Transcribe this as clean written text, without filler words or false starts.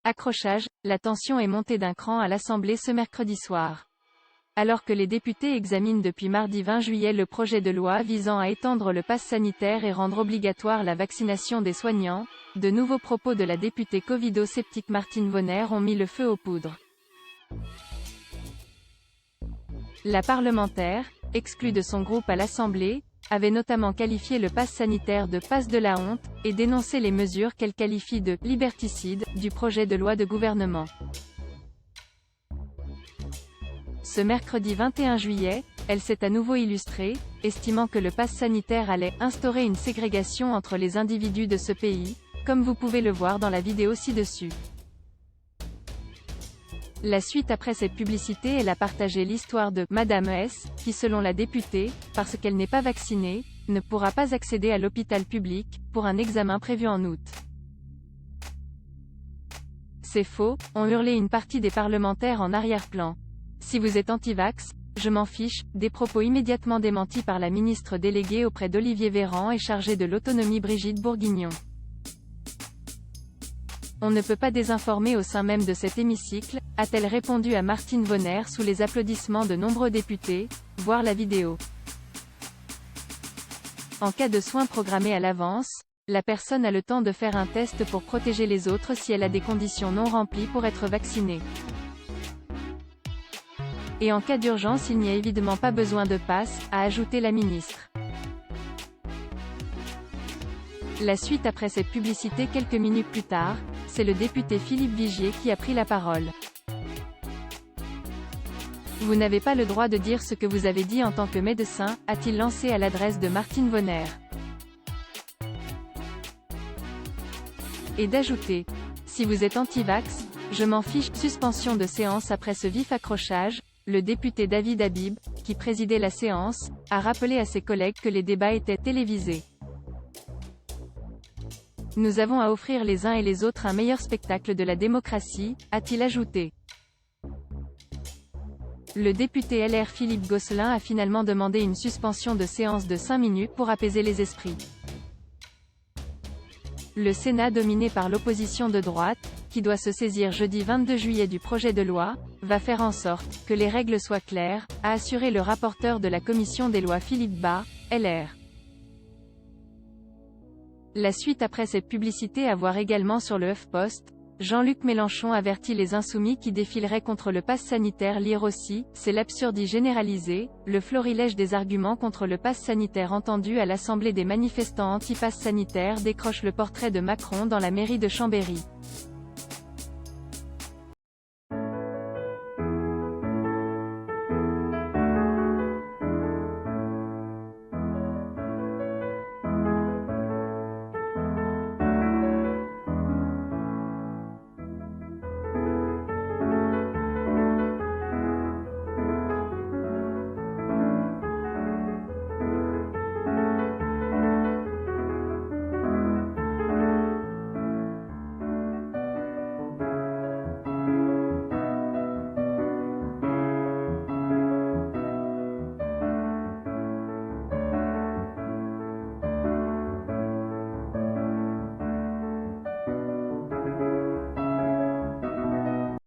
Accrochage, la tension est montée d'un cran à l'Assemblée ce mercredi soir. Alors que les députés examinent depuis mardi 20 juillet le projet de loi visant à étendre le pass sanitaire et rendre obligatoire la vaccination des soignants, de nouveaux propos de la députée covido-sceptique Martine Vonner ont mis le feu aux poudres. La parlementaire, exclue de son groupe à l'Assemblée, avait notamment qualifié le pass sanitaire de « passe de la honte » et dénoncé les mesures qu'elle qualifie de « liberticides » du projet de loi de gouvernement. Ce mercredi 21 juillet, elle s'est à nouveau illustrée, estimant que le pass sanitaire allait « instaurer une ségrégation entre les individus de ce pays », comme vous pouvez le voir dans la vidéo ci-dessus. La suite après cette publicité, elle a partagé l'histoire de « Madame S », qui selon la députée, parce qu'elle n'est pas vaccinée, ne pourra pas accéder à l'hôpital public, pour un examen prévu en août. C'est faux, ont hurlé une partie des parlementaires en arrière-plan. Si vous êtes anti-vax, je m'en fiche, des propos immédiatement démentis par la ministre déléguée auprès d'Olivier Véran et chargée de l'autonomie Brigitte Bourguignon. On ne peut pas désinformer au sein même de cet hémicycle, a-t-elle répondu à Martine Vonner sous les applaudissements de nombreux députés, voir la vidéo. En cas de soins programmés à l'avance, la personne a le temps de faire un test pour protéger les autres si elle a des conditions non remplies pour être vaccinée. Et en cas d'urgence il n'y a évidemment pas besoin de passe, a ajouté la ministre. La suite après cette publicité quelques minutes plus tard, c'est le député Philippe Vigier qui a pris la parole. Vous n'avez pas le droit de dire ce que vous avez dit en tant que médecin, a-t-il lancé à l'adresse de Martine Vonner. Et d'ajouter, si vous êtes anti-vax, je m'en fiche. Suspension de séance après ce vif accrochage, le député David Habib, qui présidait la séance, a rappelé à ses collègues que les débats étaient télévisés. Nous avons à offrir les uns et les autres un meilleur spectacle de la démocratie, a-t-il ajouté. Le député LR Philippe Gosselin a finalement demandé une suspension de séance de 5 minutes pour apaiser les esprits. Le Sénat dominé par l'opposition de droite, qui doit se saisir jeudi 22 juillet du projet de loi, va faire en sorte que les règles soient claires, a assuré le rapporteur de la commission des lois Philippe Bas, LR. La suite après cette publicité à voir également sur le HuffPost, Jean-Luc Mélenchon avertit les insoumis qui défileraient contre le pass sanitaire. Lire aussi, c'est l'absurdie généralisée, le florilège des arguments contre le pass sanitaire entendu à l'Assemblée. Des manifestants anti-pass sanitaire décrochent le portrait de Macron dans la mairie de Chambéry.